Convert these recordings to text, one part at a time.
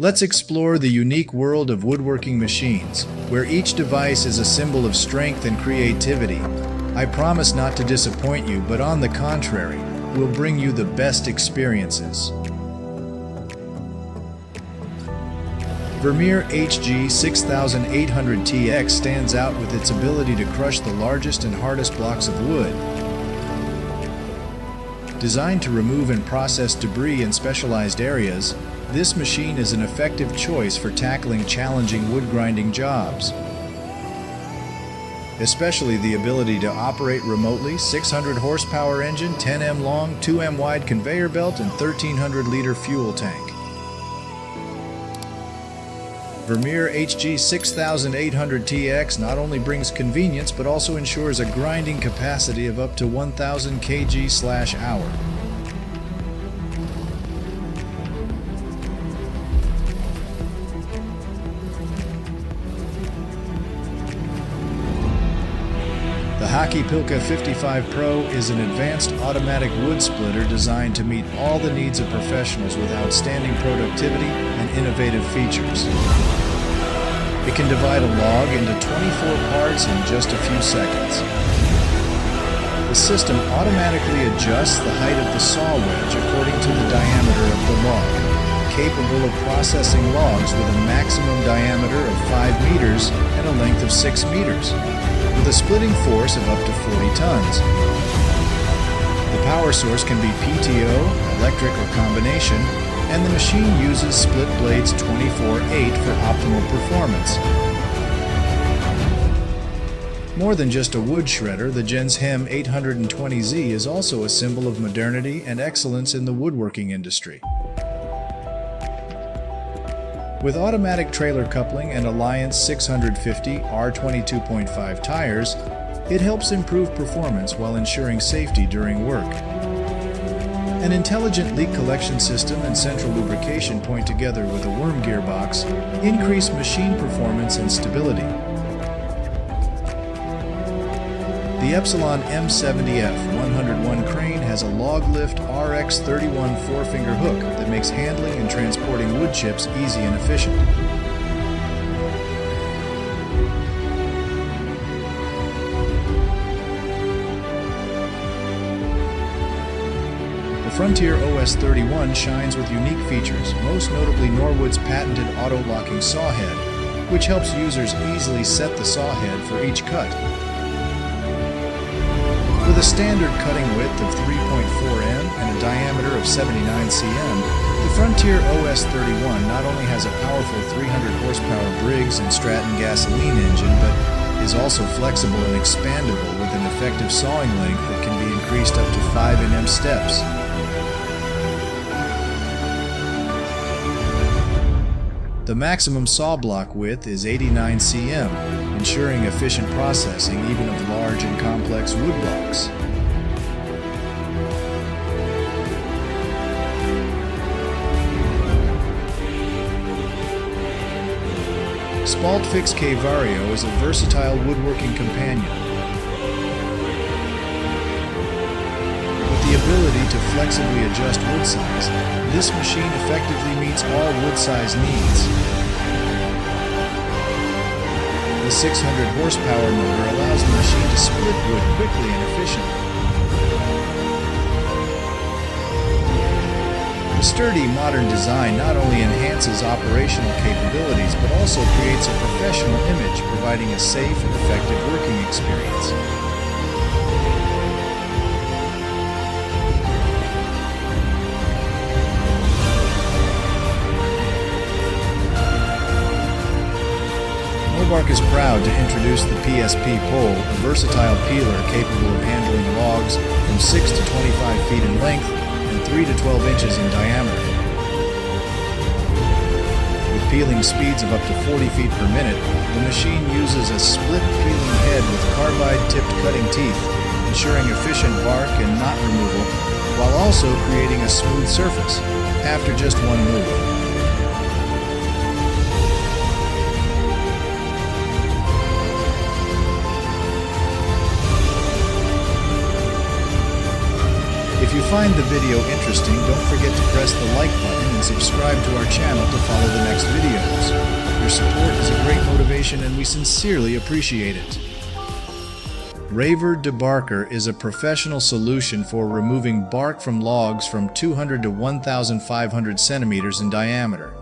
Let's explore the unique world of woodworking machines, where each device is a symbol of strength and creativity. I promise not to disappoint you, but on the contrary, we'll bring you the best experiences. Vermeer HG6800TX stands out with its ability to crush the largest and hardest blocks of wood. Designed to remove and process debris in specialized areas, this machine is an effective choice for tackling challenging wood grinding jobs. Especially the ability to operate remotely, 600 horsepower engine, 10M long, 2M wide conveyor belt, and 1300-liter fuel tank. Vermeer HG6800TX not only brings convenience but also ensures a grinding capacity of up to 1000 kg/hour. The Hakkapeliitta 55 Pro is an advanced automatic wood splitter designed to meet all the needs of professionals with outstanding productivity and innovative features. It can divide a log into 24 parts in just a few seconds. The system automatically adjusts the height of the saw wedge according to the diameter of the log, capable of processing logs with a maximum diameter of 5 meters and a length of 6 meters. With a splitting force of up to 40 tons. The power source can be PTO, electric, or combination, and the machine uses split blades 24/8 for optimal performance. More than just a wood shredder, the Genshem 820Z is also a symbol of modernity and excellence in the woodworking industry. With automatic trailer coupling and Alliance 650 R22.5 tires, it helps improve performance while ensuring safety during work. An intelligent leak collection system and central lubrication point together with a worm gearbox increase machine performance and stability. The Epsilon M70F 101 crane has a log lift RX31 four-finger hook that makes handling and transporting wood chips easy and efficient. The Frontier OS31 shines with unique features, most notably Norwood's patented auto-locking saw head, which helps users easily set the saw head for each cut. With a standard cutting width of 3.4 m and a diameter of 79 cm, the Frontier OS31 not only has a powerful 300 horsepower Briggs & Stratton gasoline engine, but is also flexible and expandable with an effective sawing length that can be increased up to 5 nm steps. The maximum saw block width is 89 cm, ensuring efficient processing even of large and complex wood blocks. SpaltFix K Vario is a versatile woodworking companion. With the ability to flexibly adjust wood size, this machine effectively meets all wood size needs. The 600 horsepower motor allows the machine to split wood quickly and efficiently. The sturdy, modern design not only enhances operational capabilities, but also creates a professional image, providing a safe and effective working experience. Morbark is proud to introduce the PSP Pole, a versatile peeler capable of handling logs from 6 to 25 feet in length and 3 to 12 inches in diameter. With peeling speeds of up to 40 feet per minute, the machine uses a split peeling head with carbide-tipped cutting teeth, ensuring efficient bark and knot removal, while also creating a smooth surface after just one move. If you find the video interesting, don't forget to press the like button and subscribe to our channel to follow the next videos. Your support is a great motivation and we sincerely appreciate it. Raver Debarker is a professional solution for removing bark from logs from 200 to 1,500 centimeters in diameter.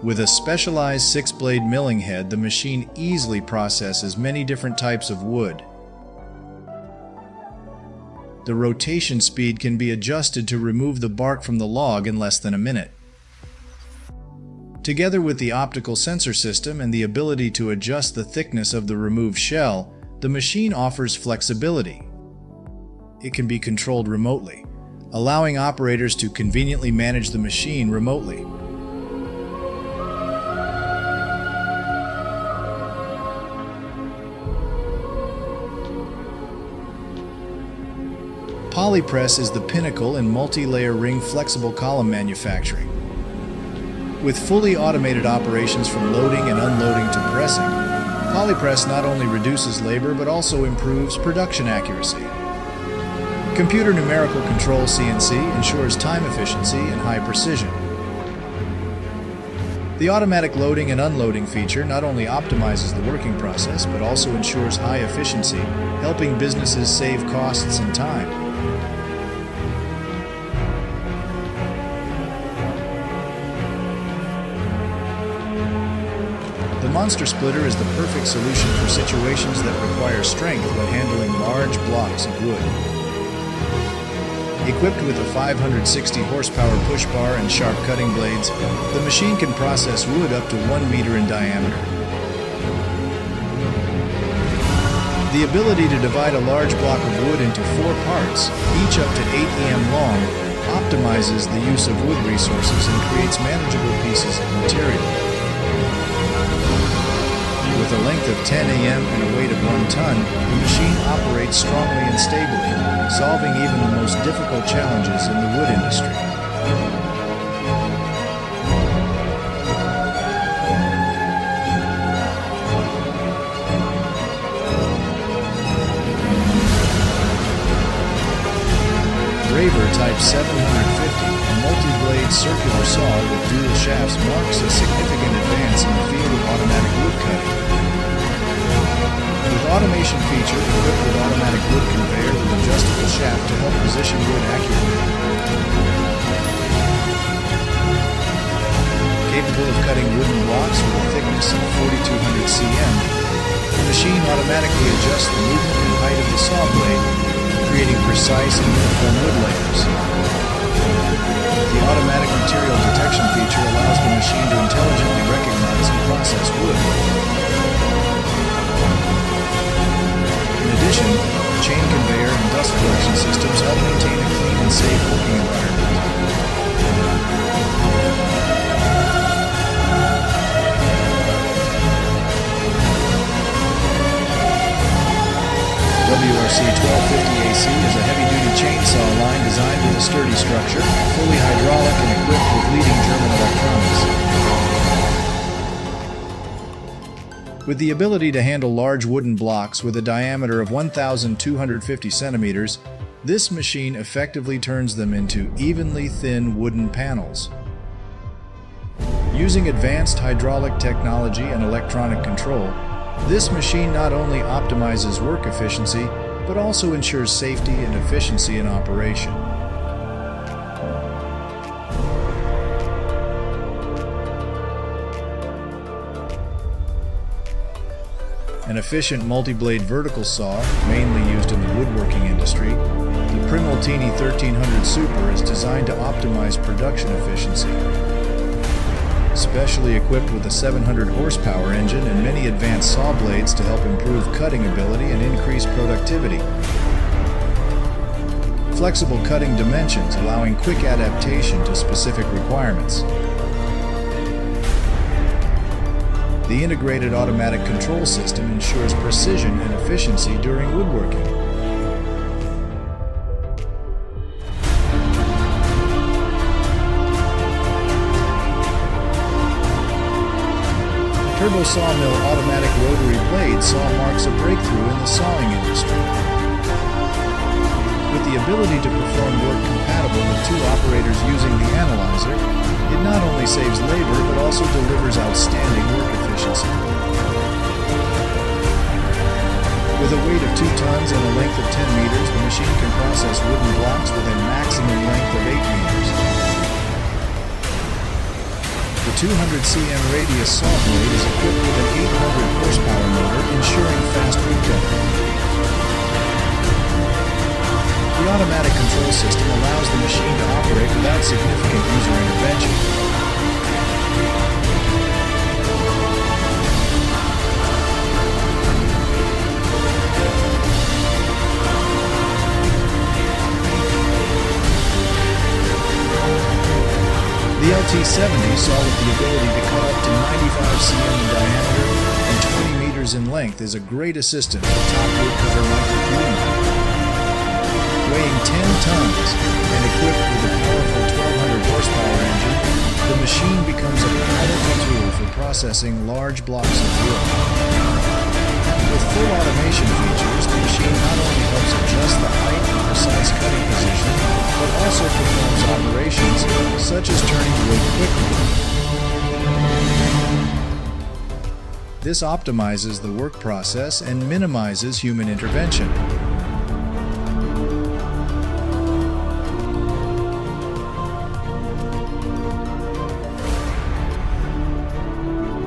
With a specialized 6-blade milling head, the machine easily processes many different types of wood. The rotation speed can be adjusted to remove the bark from the log in less than a minute. Together with the optical sensor system and the ability to adjust the thickness of the removed shell, the machine offers flexibility. It can be controlled remotely, allowing operators to conveniently manage the machine remotely. Polypress is the pinnacle in multi-layer ring flexible column manufacturing. With fully automated operations from loading and unloading to pressing, Polypress not only reduces labor but also improves production accuracy. Computer numerical control (CNC) ensures time efficiency and high precision. The automatic loading and unloading feature not only optimizes the working process but also ensures high efficiency, helping businesses save costs and time. The Monster Splitter is the perfect solution for situations that require strength when handling large blocks of wood. Equipped with a 560 horsepower push bar and sharp cutting blades, the machine can process wood up to 1 meter in diameter. The ability to divide a large block of wood into 4 parts, each up to 8 em long, optimizes the use of wood resources and creates manageable pieces of material. With a length of 10 em and a weight of 1 ton, the machine operates strongly and stably, solving even the most difficult challenges in the wood industry. Raver Type 750, a multi-blade circular saw with dual shafts, marks a significant advance in the field of automatic wood cutting. With automation feature equipped with automatic wood conveyor with adjustable shaft to help position wood accurately. Capable of cutting wooden blocks with a thickness of 4,200 cm, the machine automatically adjusts the movement and height of the saw blade, creating precise and uniform wood layers. The automatic material detection feature allows the machine to intelligently recognize and process wood. In addition, chain conveyor and dust collection systems help maintain a clean and safe working environment. WRC 1250 AC is a heavy-duty chainsaw line designed with a sturdy structure, fully hydraulic and equipped with leading German electronics. With the ability to handle large wooden blocks with a diameter of 1,250 centimeters, this machine effectively turns them into evenly thin wooden panels. Using advanced hydraulic technology and electronic control, this machine not only optimizes work efficiency, but also ensures safety and efficiency in operation. An efficient multi-blade vertical saw, mainly used in the woodworking industry, the Primoltini 1300 Super is designed to optimize production efficiency. Specially equipped with a 700 horsepower engine and many advanced saw blades to help improve cutting ability and increase productivity. Flexible cutting dimensions allowing quick adaptation to specific requirements. The integrated automatic control system ensures precision and efficiency during woodworking. Turbo Sawmill automatic rotary blade saw marks a breakthrough in the sawing industry. With With the ability to perform work compatible with two operators using the analyzer, it not only saves labor but also delivers outstanding work efficiency. With a weight of 2 tons and a length of 10 meters, the machine can process wooden blocks with a maximum length of 8 meters. The 200 cm radius saw blade is equipped with an 800 horsepower motor, ensuring fast wood cutting. The automatic control system allows the machine to operate without significant user intervention. The LT70 saw with the ability to cut up to 95 cm in diameter and 20 meters in length is a great assistant for top woodcutter Michael Blumenthal. Weighing 10 tons and equipped with a powerful 1200 horsepower engine, the machine becomes a powerful tool for processing large blocks of wood. With full automation features, the machine not only helps adjust the height and precise cutting position, but also performs operations such as turning wood quickly. This optimizes the work process and minimizes human intervention.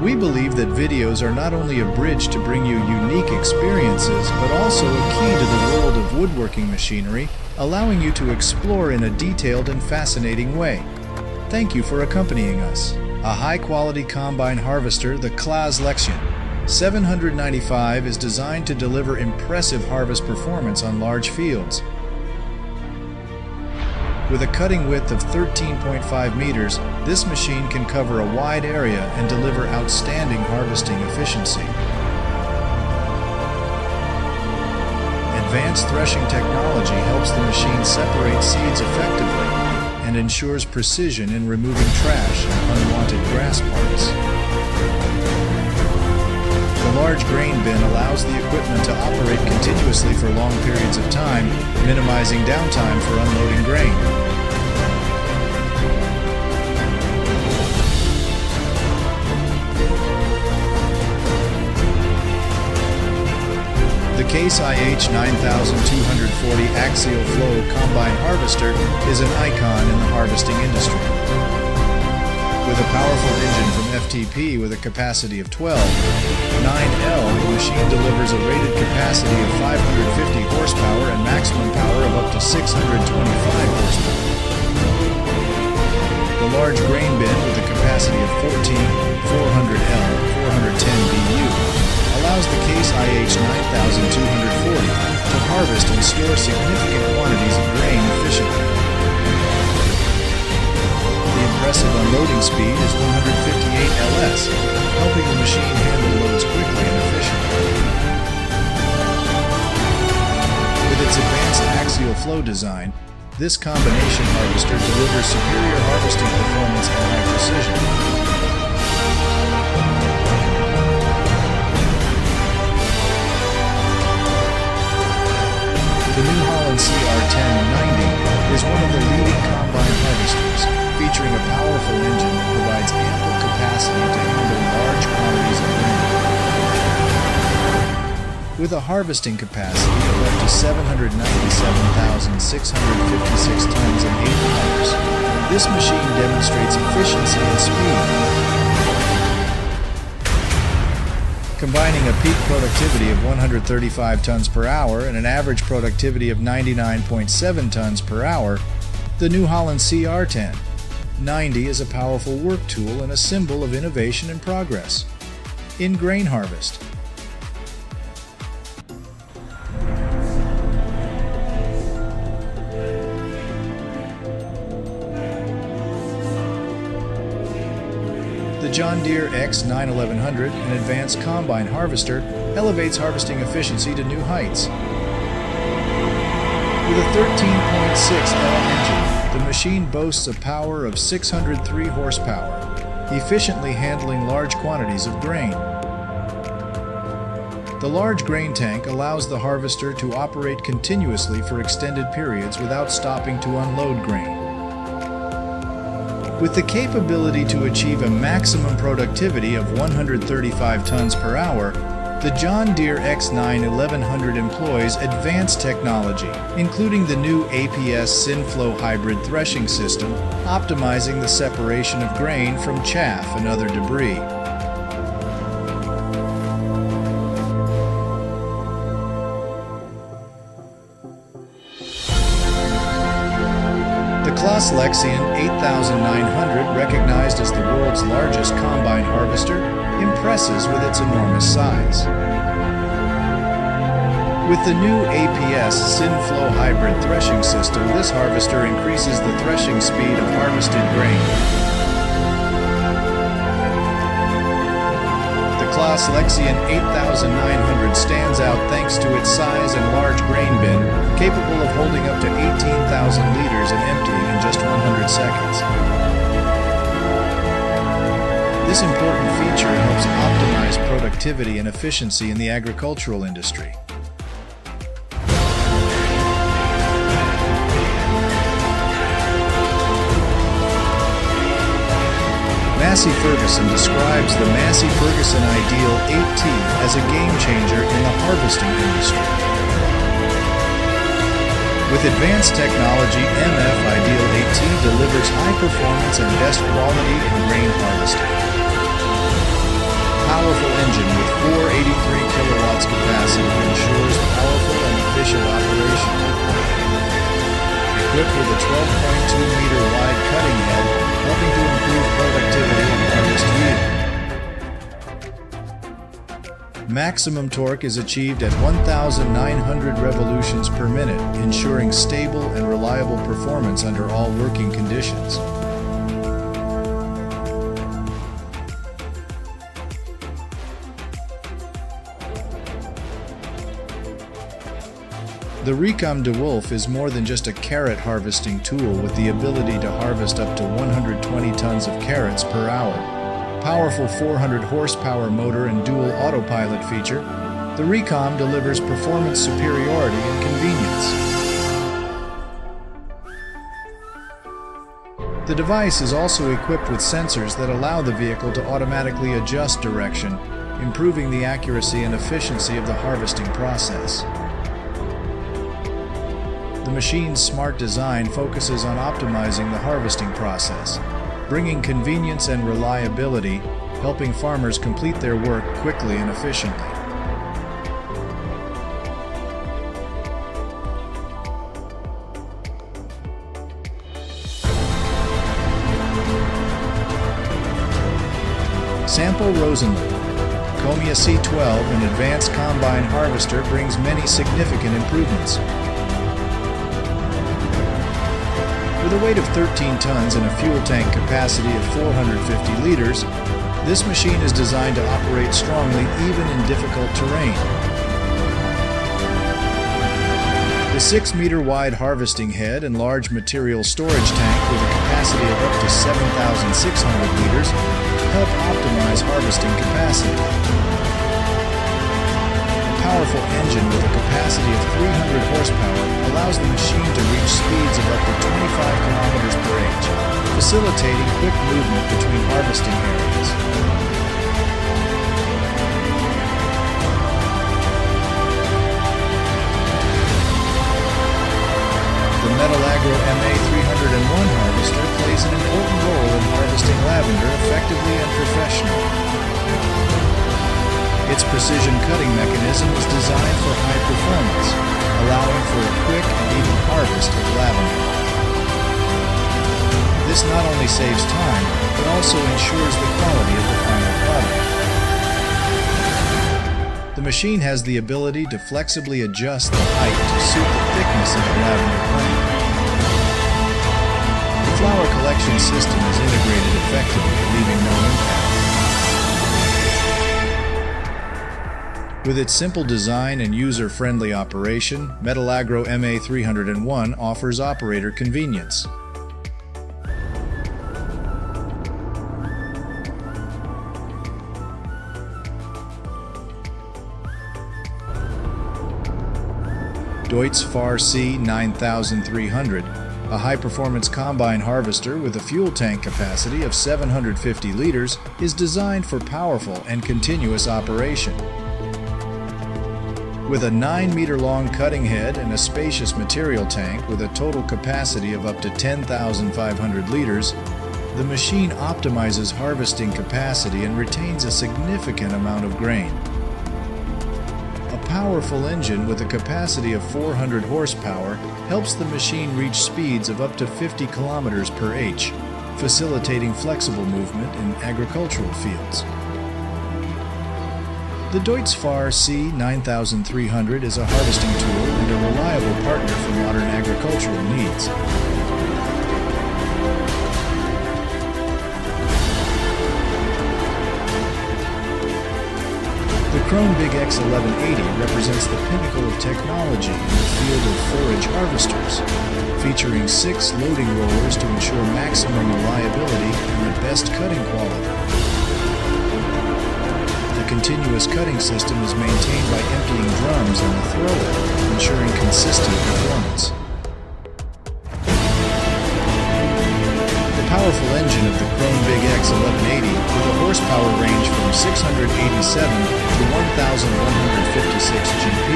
We believe that videos are not only a bridge to bring you unique experiences, but also a key to the world of woodworking machinery, allowing you to explore in a detailed and fascinating way. Thank you for accompanying us. A high-quality combine harvester, the Claas Lexion 795, is designed to deliver impressive harvest performance on large fields. With a cutting width of 13.5 meters, this machine can cover a wide area and deliver outstanding harvesting efficiency. Advanced threshing technology helps the machine separate seeds effectively and ensures precision in removing trash and unwanted grass parts. The large grain bin allows the equipment to operate continuously for long periods of time, minimizing downtime for unloading grain. The Case IH 9240 Axial Flow Combine Harvester is an icon in the harvesting industry. With a powerful engine from FTP with a capacity of 12, 9L, the machine delivers a rated capacity of 550 horsepower and maximum power of up to 625 horsepower. The large grain bin with a capacity of 14, 400L, 410 BU, allows the Case IH 9240 to harvest and store significant quantities of grain efficiently. The impressive unloading speed is 158 ls, helping the machine handle loads quickly and efficiently. With its advanced axial flow design, this combination harvester delivers superior harvesting performance and high precision. The New Holland CR1090 is one of the leading combine harvesters, featuring a powerful engine that provides ample capacity to handle large quantities of grain. With a harvesting capacity of up to 797,656 tons in 8 hours, this machine demonstrates efficiency and speed. Combining a peak productivity of 135 tons per hour and an average productivity of 99.7 tons per hour, the New Holland CR1090 is a powerful work tool and a symbol of innovation and progress in grain harvest. The John Deere X91100, an advanced combine harvester, elevates harvesting efficiency to new heights. With a 13.6L engine, the machine boasts a power of 603 horsepower, efficiently handling large quantities of grain. The large grain tank allows the harvester to operate continuously for extended periods without stopping to unload grain. With the capability to achieve a maximum productivity of 135 tons per hour, the John Deere X9 1100 employs advanced technology, including the new APS SynFlow hybrid threshing system, optimizing the separation of grain from chaff and other debris. The Claas Lexion 8900, recognized as the world's largest combine harvester, impresses with its enormous size. With the new APS SynFlow hybrid threshing system, this harvester increases the threshing speed of harvested grain. The Claas Lexion 8900 stands out thanks to its size and large grain bin, capable of holding up to 18,000 liters and emptying in just 100 seconds. This important feature helps optimize productivity and efficiency in the agricultural industry. Massey Ferguson describes the Massey Ferguson Ideal 8T as a game changer in the harvesting industry. With advanced technology, MF Ideal 8T delivers high performance and best quality in grain harvesting. Powerful engine with 483 kilowatts capacity ensures powerful and efficient operation. Equipped with a 12.2-meter wide cutting head, helping to improve productivity and harvest yield. Maximum torque is achieved at 1,900 revolutions per minute, ensuring stable and reliable performance under all working conditions. The Recom DeWolf is more than just a carrot harvesting tool with the ability to harvest up to 120 tons of carrots per hour. Powerful 400 horsepower motor and dual autopilot feature, the Recom delivers performance superiority and convenience. The device is also equipped with sensors that allow the vehicle to automatically adjust direction, improving the accuracy and efficiency of the harvesting process. The machine's smart design focuses on optimizing the harvesting process, bringing convenience and reliability, helping farmers complete their work quickly and efficiently. Sample Rosenlund. Comia C12, an advanced combine harvester, brings many significant improvements. With a weight of 13 tons and a fuel tank capacity of 450 liters, this machine is designed to operate strongly even in difficult terrain. The 6-meter wide harvesting head and large material storage tank with a capacity of up to 7,600 liters help optimize harvesting capacity. Powerful engine with a capacity of 300 horsepower allows the machine to reach speeds of up to 25 kilometers per h, facilitating quick movement between harvesting areas. The Metalagro MA301 harvester plays an important role in harvesting lavender effectively and professionally. Its precision cutting mechanism is designed for high performance, allowing for a quick and even harvest of lavender. This not only saves time, but also ensures the quality of the final product. The machine has the ability to flexibly adjust the height to suit the thickness of the lavender plant. The flower collection system is integrated effectively, leaving no impact. With its simple design and user-friendly operation, Metalagro MA301 offers operator convenience. Deutz Fahr C 9300, a high-performance combine harvester with a fuel tank capacity of 750 liters, is designed for powerful and continuous operation. With a 9-meter-long cutting head and a spacious material tank with a total capacity of up to 10,500 liters, the machine optimizes harvesting capacity and retains a significant amount of grain. A powerful engine with a capacity of 400 horsepower helps the machine reach speeds of up to 50 kilometers per h, facilitating flexible movement in agricultural fields. The Deutz Fahr C 9300 is a harvesting tool and a reliable partner for modern agricultural needs. The Krone Big X 1180 represents the pinnacle of technology in the field of forage harvesters, featuring 6 loading rollers to ensure maximum reliability and the best cutting quality. The continuous cutting system is maintained by emptying drums in the thrower, ensuring consistent performance. The powerful engine of the Krone Big X 1180, with a horsepower range from 687 to 1,156 GP,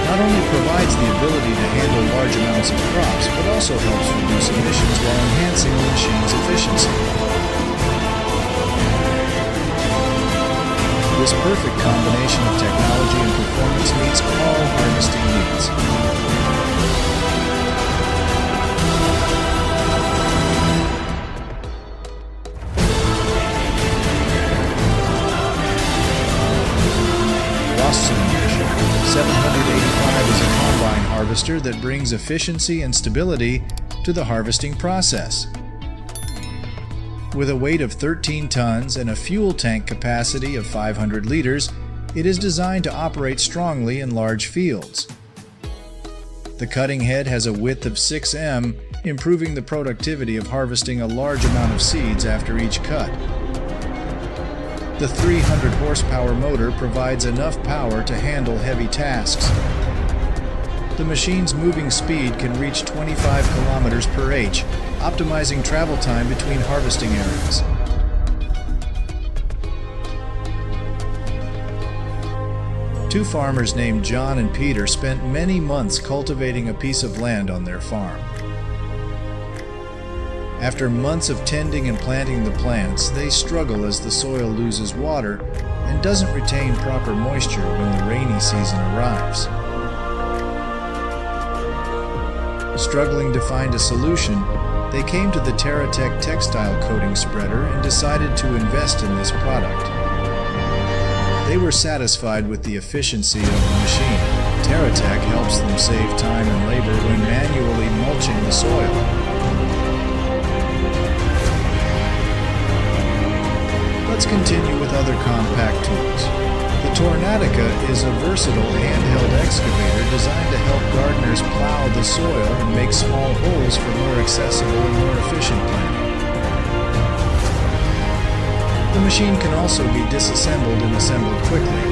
not only provides the ability to handle large amounts of crops, but also helps reduce emissions while enhancing the machine's efficiency. This perfect combination of technology and performance meets all harvesting needs. Ross-Cylindrish 785 is a combine harvester that brings efficiency and stability to the harvesting process. With a weight of 13 tons and a fuel tank capacity of 500 liters, it is designed to operate strongly in large fields. The cutting head has a width of 6 m, improving the productivity of harvesting a large amount of seeds after each cut. The 300 horsepower motor provides enough power to handle heavy tasks. The machine's moving speed can reach 25 kilometers per h, optimizing travel time between harvesting areas. Two farmers named John and Peter spent many months cultivating a piece of land on their farm. After months of tending and planting the plants, they struggle as the soil loses water and doesn't retain proper moisture when the rainy season arrives. Struggling to find a solution, they came to the TerraTech textile coating spreader and decided to invest in this product. They were satisfied with the efficiency of the machine. TerraTech helps them save time and labor when manually mulching the soil. Let's continue with other compact tools. The Tornadica is a versatile handheld excavator designed to help gardeners plow the soil and make small holes for more accessible and more efficient planting. The machine can also be disassembled and assembled quickly,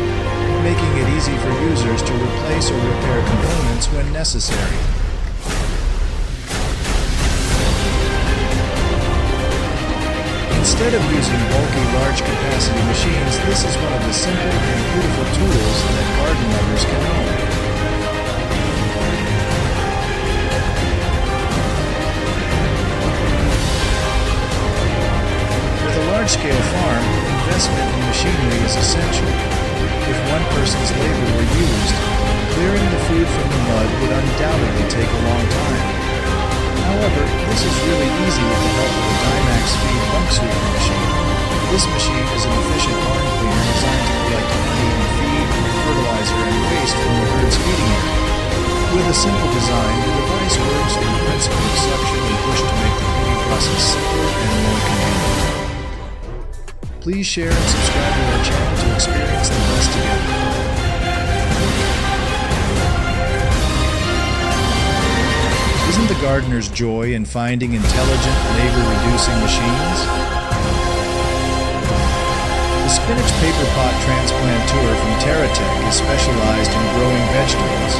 making it easy for users to replace or repair components when necessary. Instead of using bulky, large-capacity machines, this is one of the simple and beautiful tools that garden lovers can own. With a large-scale farm, investment in machinery is essential. If one person's labor were used, clearing the food from the mud would undoubtedly take a long time. However, this is really easy with the help of the Dymax Feed Bunk Sweeper machine. This machine is an efficient barn cleaner designed to collect uneaten feed, fertilizer, and waste from the herd's feeding area. With a simple design, the device works on the principle of suction and push to make the cleaning process simpler and more convenient. Please share and subscribe to our channel to experience the best together. Isn't the gardener's joy in finding intelligent, labor-reducing machines? The Spinach Paper Pot Transplanteur from TerraTech is specialized in growing vegetables,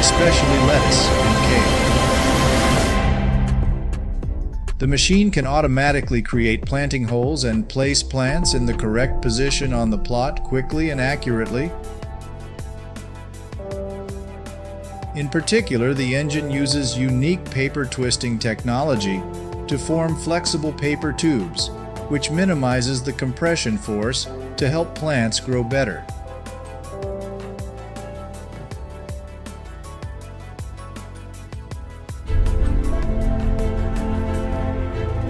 especially lettuce and kale. The machine can automatically create planting holes and place plants in the correct position on the plot quickly and accurately. In particular, the engine uses unique paper twisting technology to form flexible paper tubes, which minimizes the compression force to help plants grow better.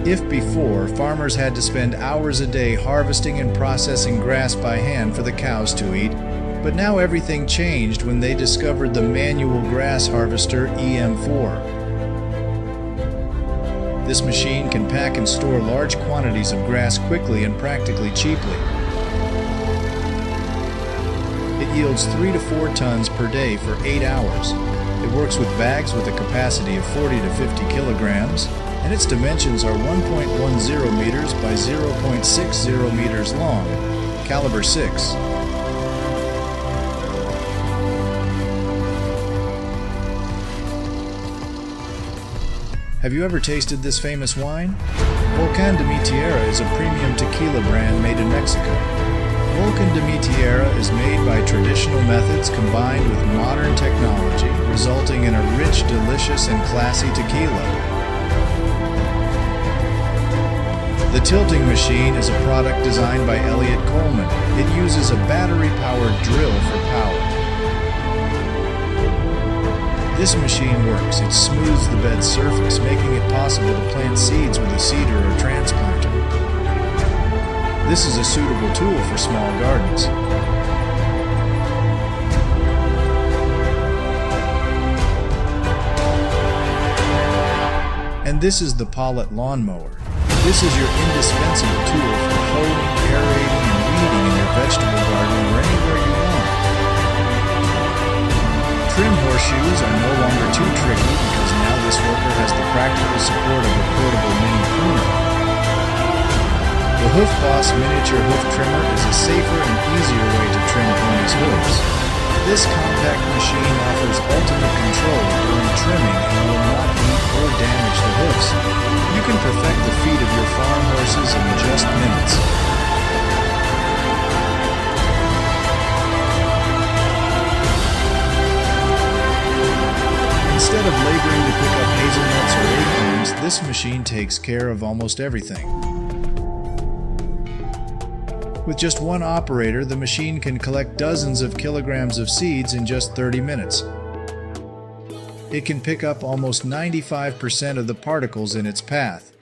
If before, farmers had to spend hours a day harvesting and processing grass by hand for the cows to eat, but now everything changed when they discovered the manual grass harvester EM4. This machine can pack and store large quantities of grass quickly and practically cheaply. It yields 3 to 4 tons per day for 8 hours. It works with bags with a capacity of 40 to 50 kilograms, and its dimensions are 1.10 meters by 0.60 meters long, caliber 6. Have you ever tasted this famous wine? Volcan de mi Tierra is a premium tequila brand made in Mexico. Volcan de mi Tierra is made by traditional methods combined with modern technology, resulting in a rich, delicious, and classy tequila. The tilting machine is a product designed by Elliott Coleman. It uses a battery-powered drill for power. This machine works. It smooths the bed's surface, making it possible to plant seeds with a seeder or transplanter. This is a suitable tool for small gardens. And this is the Pallet Lawnmower. This is your indispensable tool for hoeing, aerating, and weeding in your vegetable garden or anywhere you want. Trim horseshoes are no longer too tricky because now this worker has the practical support of a portable mini pruner. The Hoof Boss Miniature Hoof Trimmer is a safer and easier way to trim ponies' hoofs. This compact machine offers ultimate control during trimming and will not eat or damage the hoofs. You can perfect the feet of your farm horses in just minutes. Instead of laboring to pick up hazelnuts or acorns, this machine takes care of almost everything. With just one operator, the machine can collect dozens of kilograms of seeds in just 30 minutes. It can pick up almost 95% of the particles in its path.